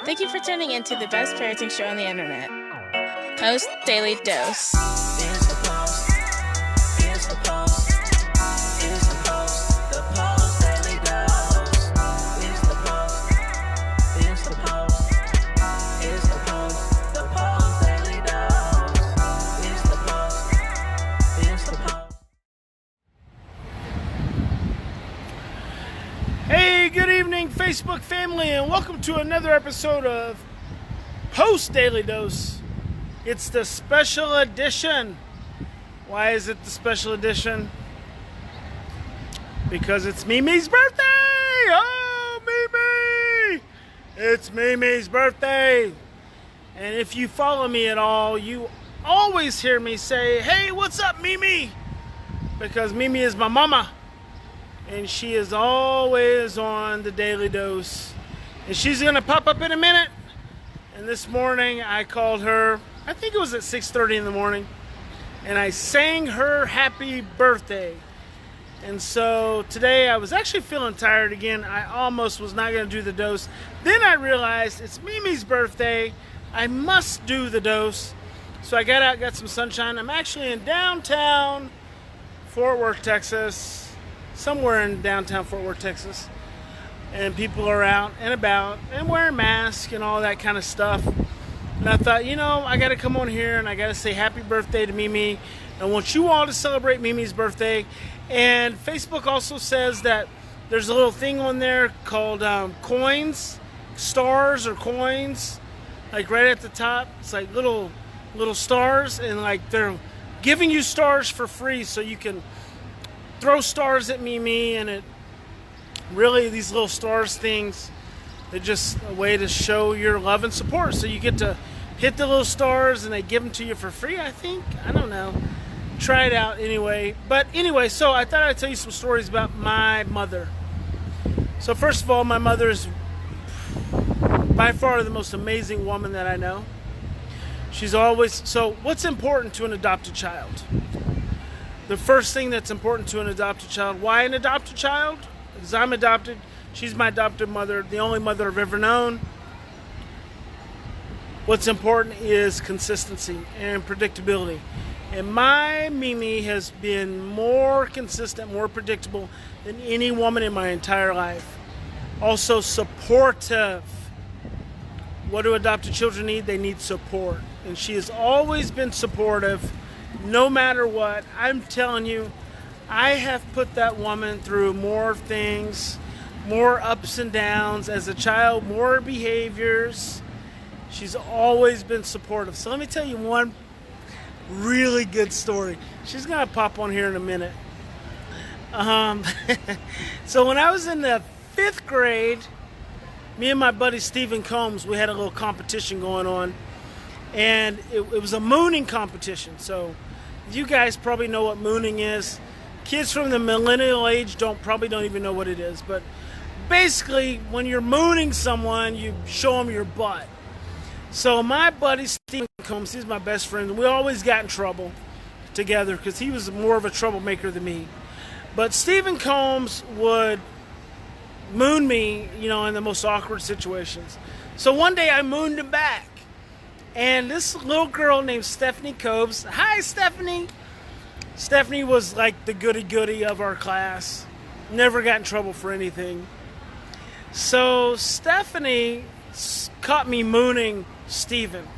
Thank you for tuning in to the best parenting show on the internet, Post Daily Dose. It's the Post. It's the Post. It's the Post. The Post Daily Dose. It's the Post. It's the Post. It's the Post. The Post Daily Dose. It's the Post. It's the Post. Hey, good evening, Facebook family, and welcome to another episode of Post Daily Dose. It's the special edition. Why is it the special edition? Because it's Mimi's birthday! Oh, Mimi! It's Mimi's birthday. And if you follow me at all, you always hear me say, hey, what's up, Mimi? Because Mimi is my mama. And she is always on the Daily Dose. And she's going to pop up in a minute. And this morning I called her, I think it was at 6:30 in the morning. And I sang her happy birthday. And so today I was actually feeling tired again. I almost was not going to do the dose. Then I realized it's Mimi's birthday. I must do the dose. So I got out, got some sunshine. I'm actually in downtown Fort Worth, Texas. Somewhere in downtown Fort Worth, Texas, and people are out and about and wearing masks and all that kind of stuff. And I thought, I got to come on here and I got to say happy birthday to Mimi. I want you all to celebrate Mimi's birthday. And Facebook also says that there's a little thing on there called coins, stars or coins, like right at the top. It's like little stars, and like they're giving you stars for free so you can throw stars at Mimi. And it really, these little stars things, they're just a way to show your love and support. So you get to hit the little stars and they give them to you for free, I think. I don't know. Try it out anyway. But anyway, so I thought I'd tell you some stories about my mother. So first of all, my mother is by far the most amazing woman that I know. She's always, so what's important to an adopted child? The first thing that's important to an adopted child. Why an adopted child? Because I'm adopted. She's my adopted mother, the only mother I've ever known. What's important is consistency and predictability. And my Mimi has been more consistent, more predictable than any woman in my entire life. Also supportive. What do adopted children need? They need support. And she has always been supportive. No matter what, I'm telling you, I have put that woman through more things, more ups and downs as a child, more behaviors. She's always been supportive. So let me tell you one really good story. She's going to pop on here in a minute. So when I was in the 5th grade, me and my buddy Stephen Combs, we had a little competition going on. And it was a mooning competition. So you guys probably know what mooning is. Kids from the millennial age don't even know what it is. But basically, when you're mooning someone, you show them your butt. So my buddy Stephen Combs, he's my best friend, and we always got in trouble together because he was more of a troublemaker than me. But Stephen Combs would moon me, in the most awkward situations. So one day I mooned him back. And this little girl named Stephanie Cobes, hi Stephanie. Stephanie was like the goody-goody of our class. Never got in trouble for anything. So Stephanie caught me mooning Stephen.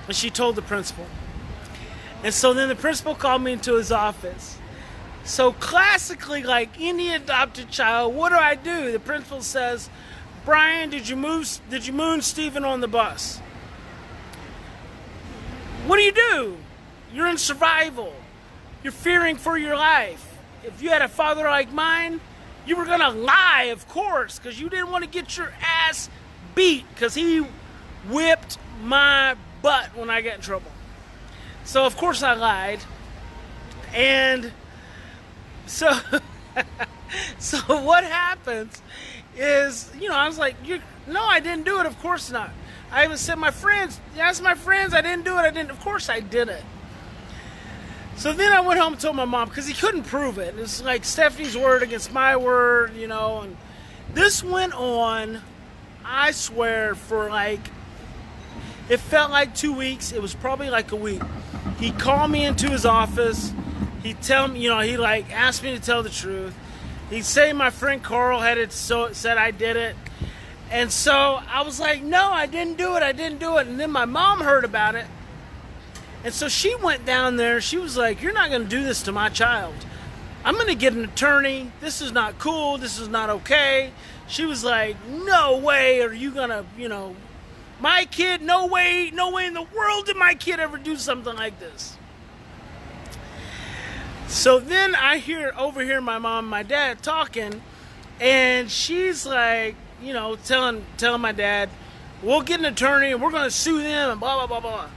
And she told the principal. And so then the principal called me into his office. So classically, like any adopted child, what do? The principal says, Brian, did you moon Stephen on the bus? What do? You're in survival. You're fearing for your life. If you had a father like mine, you were going to lie, of course, because you didn't want to get your ass beat, because he whipped my butt when I got in trouble. So, of course, I lied. And so, what happens is, I was like, no, I didn't do it. Of course not. I even said I asked my friends, I didn't do it. Of course I did it. So then I went home and told my mom, because he couldn't prove it. It's like Stephanie's word against my word, and this went on, I swear, for like It felt like 2 weeks. It was probably like a week. He called me into his office. He'd tell me, he like asked me to tell the truth. He'd say my friend Carl said I did it. And so I was like, no, I didn't do it. And then my mom heard about it. And so she went down there. She was like, you're not going to do this to my child. I'm going to get an attorney. This is not cool. This is not okay. She was like, no way are you going to, my kid, no way in the world did my kid ever do something like this. So then I overhear my mom and my dad talking, and she's like, telling my dad, we'll get an attorney and we're going to sue them and blah, blah, blah, blah.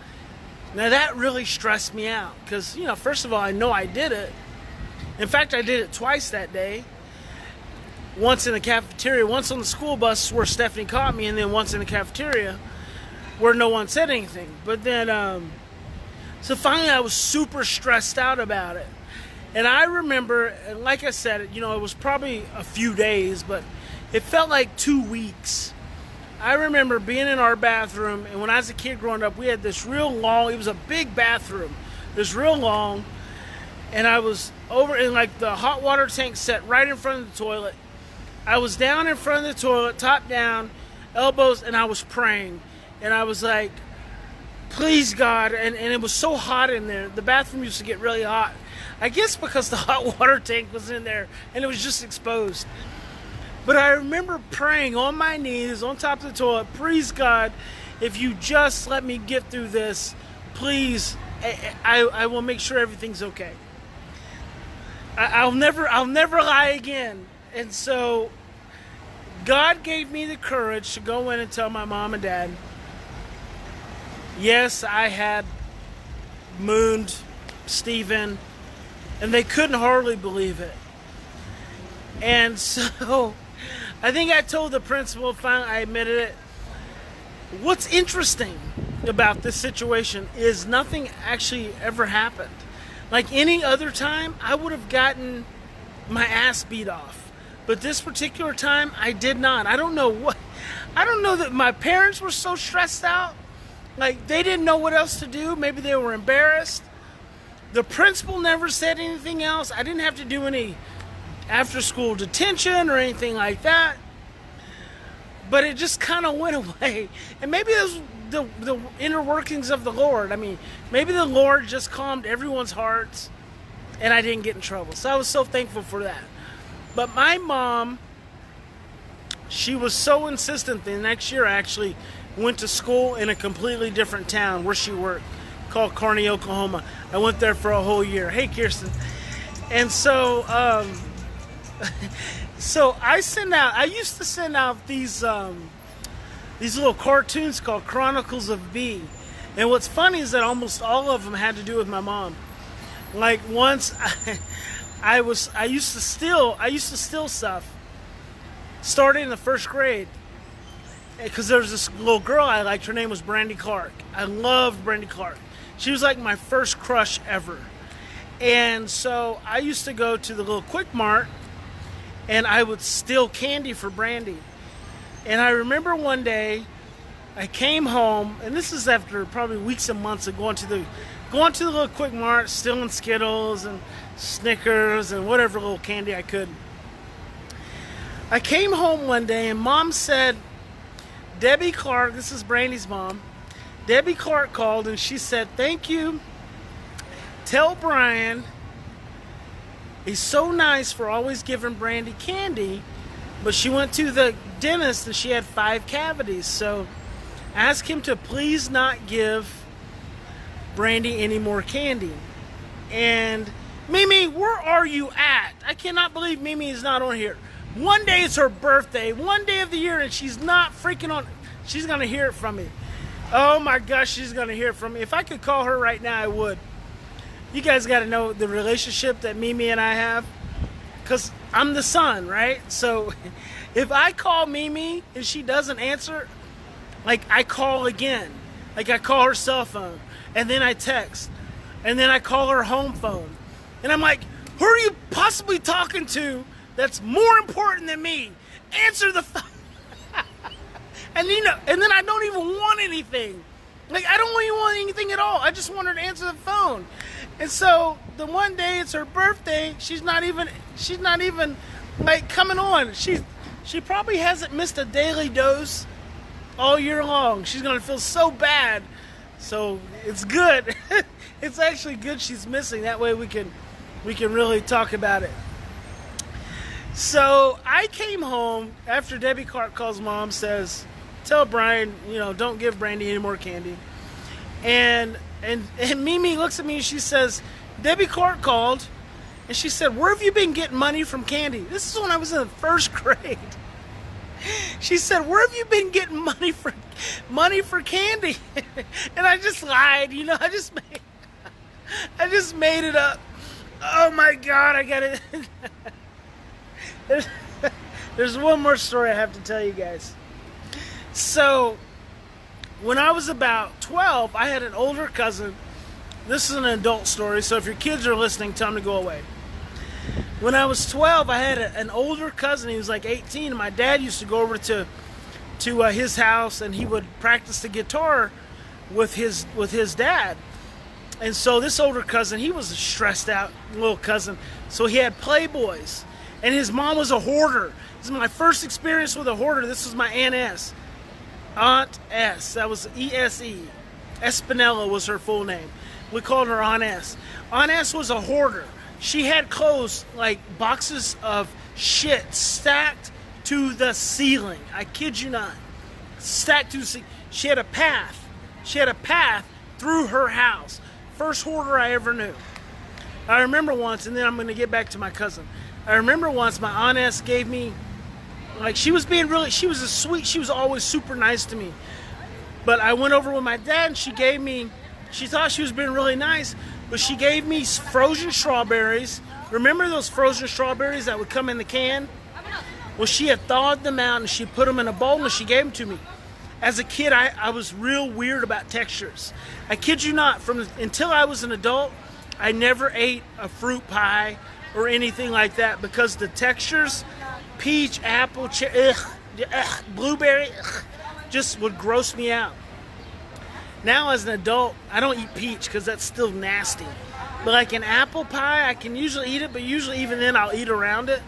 Now that really stressed me out because, first of all, I know I did it. In fact, I did it twice that day. Once in the cafeteria, once on the school bus where Stephanie caught me, and then once in the cafeteria where no one said anything. But then, so finally I was super stressed out about it. And I remember, and like I said, it was probably a few days, but it felt like 2 weeks. I remember being in our bathroom, and when I was a kid growing up, we had this real long, it was a big bathroom, this real long, and I was over in like the hot water tank set right in front of the toilet. I was down in front of the toilet, top down, elbows, and I was praying. And I was like, please God, and it was so hot in there. The bathroom used to get really hot. I guess because the hot water tank was in there and it was just exposed. But I remember praying on my knees on top of the toilet, please God, if you just let me get through this, please, I will make sure everything's okay. I'll never lie again. And so God gave me the courage to go in and tell my mom and dad, yes, I had mooned Stephen, and they couldn't hardly believe it. And so I think I told the principal, finally I admitted it. What's interesting about this situation is nothing actually ever happened. Like any other time, I would have gotten my ass beat off. But this particular time, I did not. I don't know that my parents were so stressed out. Like, they didn't know what else to do. Maybe they were embarrassed. The principal never said anything else. I didn't have to do any after-school detention or anything like that. But it just kind of went away. And maybe it was the inner workings of the Lord. I mean, maybe the Lord just calmed everyone's hearts and I didn't get in trouble. So I was so thankful for that. But my mom, she was so insistent. The next year I actually went to school in a completely different town where she worked, called Kearney, Oklahoma. I went there for a whole year. Hey, Kirsten. And so, so I used to send out these little cartoons called Chronicles of B. And what's funny is that almost all of them had to do with my mom. Like once I used to steal stuff. Started in the first grade. Because there was this little girl I liked. Her name was Brandy Clark. I loved Brandy Clark. She was like my first crush ever. And so I used to go to the little Quick Mart and I would steal candy for Brandy. And I remember one day I came home, and this is after probably weeks and months of going to the little Quick Mart, stealing Skittles and Snickers and whatever little candy I could. I came home one day and Mom said, Debbie Clark, this is Brandy's mom, Debbie Clark called and she said, thank you. Tell Brian he's so nice for always giving Brandy candy, but she went to the dentist and she had 5 cavities. So ask him to please not give Brandy any more candy. And Mimi, where are you at? I cannot believe Mimi is not on here. One day it's her birthday, one day of the year, and she's not freaking on. She's going to hear it from me. Oh my gosh, she's going to hear it from me. If I could call her right now, I would. You guys got to know the relationship that Mimi and I have. Because I'm the son, right? So if I call Mimi and she doesn't answer, like I call again. Like I call her cell phone. And then I text. And then I call her home phone. And I'm like, who are you possibly talking to that's more important than me? Answer the phone. And then I don't even want anything. Like, I don't even want anything at all. I just want her to answer the phone. And so the one day it's her birthday, she's not even like coming on. She probably hasn't missed a daily dose all year long. She's gonna feel so bad. So it's good. It's actually good she's missing. That way we can really talk about it. So I came home after Debbie Clark calls mom, says, tell Brian, don't give Brandy any more candy. And Mimi looks at me and she says, Debbie Clark called and she said, where have you been getting money from candy? This is when I was in the first grade. She said, where have you been getting money for candy? And I just lied, I just made it up. Oh my God, I got it. There's one more story I have to tell you guys. So, when I was about 12, I had an older cousin. This is an adult story, so if your kids are listening, tell them to go away. When I was 12, I had an older cousin. He was like 18, and my dad used to go over to his house, and he would practice the guitar with his dad. And so this older cousin, he was a stressed out little cousin, so he had Playboys. And his mom was a hoarder. This is my first experience with a hoarder. This was my Aunt S. Aunt S. That was E-S-E. Espinella was her full name. We called her Aunt S. Aunt S was a hoarder. She had clothes like boxes of shit stacked to the ceiling. I kid you not. Stacked to the ceiling. She had a path. She had a path through her house. First hoarder I ever knew. I remember once, and then I'm going to get back to my cousin. I remember once my Aunt S gave me, like, she was always super nice to me. But I went over with my dad and she thought she was being really nice, but she gave me frozen strawberries. Remember those frozen strawberries that would come in the can? Well, she had thawed them out and she put them in a bowl and she gave them to me. As a kid, I was real weird about textures. I kid you not, until I was an adult, I never ate a fruit pie or anything like that because the textures, peach, apple, blueberry, just would gross me out. Now as an adult, I don't eat peach because that's still nasty. But like an apple pie, I can usually eat it, but usually even then I'll eat around it.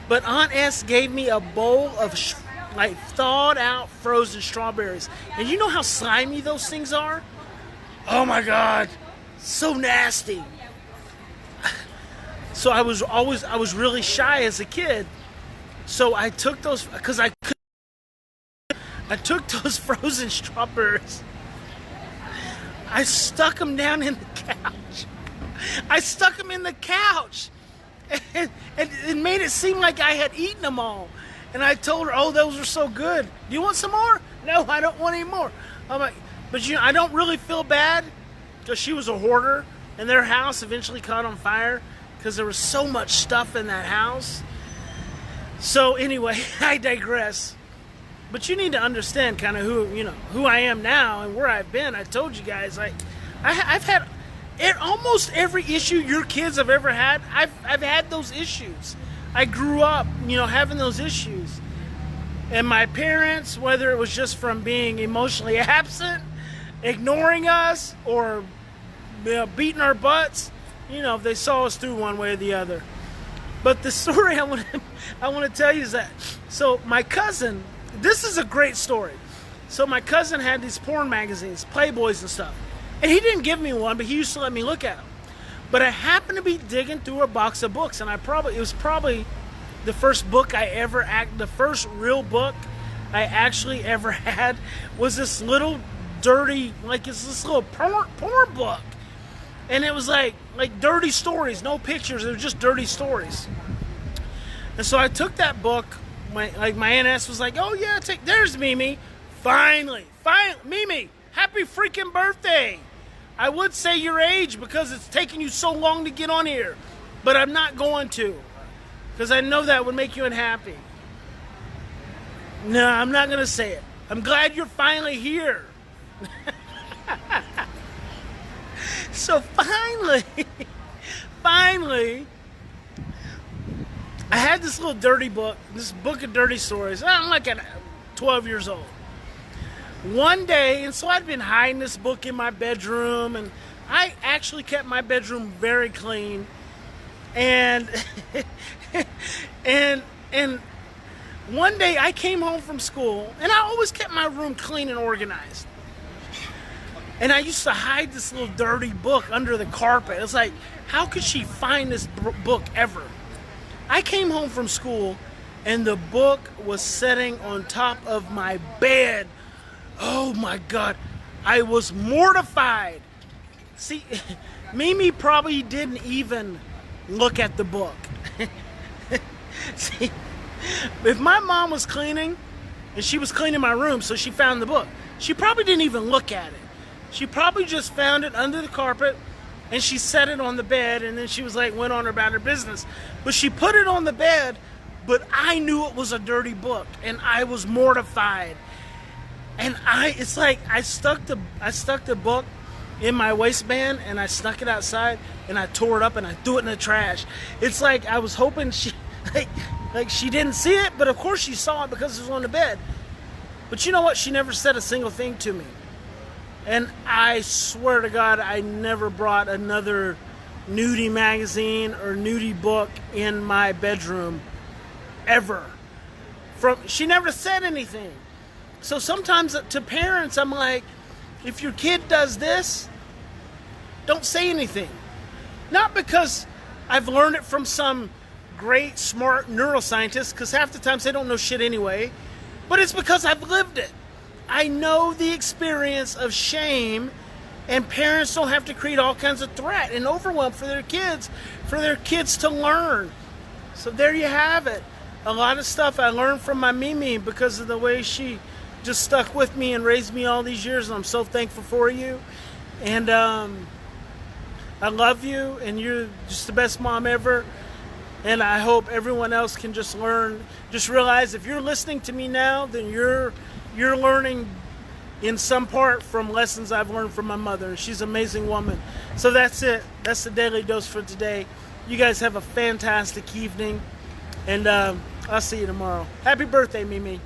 But Aunt S gave me a bowl of like thawed out frozen strawberries. And you know how slimy those things are? Oh my God, so nasty. So I was really shy as a kid. So I took those, because I took those frozen strawberries. I stuck them down in the couch. And it made it seem like I had eaten them all. And I told her, oh, those are so good. Do you want some more? No, I don't want any more. I'm like, but I don't really feel bad because she was a hoarder and their house eventually caught on fire because there was so much stuff in that house. So anyway, I digress. But you need to understand kind of who I am now and where I've been. I told you guys, I've had almost every issue your kids have ever had. I've had those issues. I grew up, having those issues. And my parents, whether it was just from being emotionally absent, ignoring us, or beating our butts, they saw us through one way or the other. But the story I want to tell you is that, so my cousin, this is a great story. So my cousin had these porn magazines, Playboys and stuff. And he didn't give me one, but he used to let me look at them. But I happened to be digging through a box of books, and it was probably the first real book I actually ever had was this little dirty, it's this little porn book. And it was like dirty stories, no pictures, it was just dirty stories. And so I took that book, my Aunt S was like, oh yeah, there's Mimi. Finally, Mimi, happy freaking birthday. I would say your age because it's taking you so long to get on here, but I'm not going to because I know that would make you unhappy. No, I'm not going to say it. I'm glad you're finally here. So finally, I had this little dirty book, this book of dirty stories. I'm like 12 years old. one day, and so I'd been hiding this book in my bedroom, and I actually kept my bedroom very clean. And and one day I came home from school, and I always kept my room clean and organized. And I used to hide this little dirty book under the carpet. It's like, how could she find this book ever? I came home from school, and the book was sitting on top of my bed. Oh my God, I was mortified. See, Mimi probably didn't even look at the book. See, if my mom was cleaning, and she was cleaning my room, so she found the book, she probably didn't even look at it. She probably just found it under the carpet, and she set it on the bed, and then she was like, went on about her business. But she put it on the bed, but I knew it was a dirty book, and I was mortified. And it's like I stuck the book in my waistband, and I snuck it outside, and I tore it up, and I threw it in the trash. It's like I was hoping she, like she didn't see it, but of course she saw it because it was on the bed. But you know what? She never said a single thing to me. And I swear to God, I never brought another nudie magazine or nudie book in my bedroom, ever. She never said anything. So sometimes to parents, I'm like, if your kid does this, don't say anything. Not because I've learned it from some great, smart neuroscientist, because half the times they don't know shit anyway, but it's because I've lived it. I know the experience of shame, and parents don't have to create all kinds of threat and overwhelm for their kids to learn. So there you have it. A lot of stuff I learned from my Mimi because of the way she just stuck with me and raised me all these years, and I'm so thankful for you. And I love you, and you're just the best mom ever. And I hope everyone else can just learn. Just realize if you're listening to me now, then you're learning in some part from lessons I've learned from my mother. And she's an amazing woman. So that's it. That's the Daily Dose for today. You guys have a fantastic evening. And I'll see you tomorrow. Happy birthday, Mimi.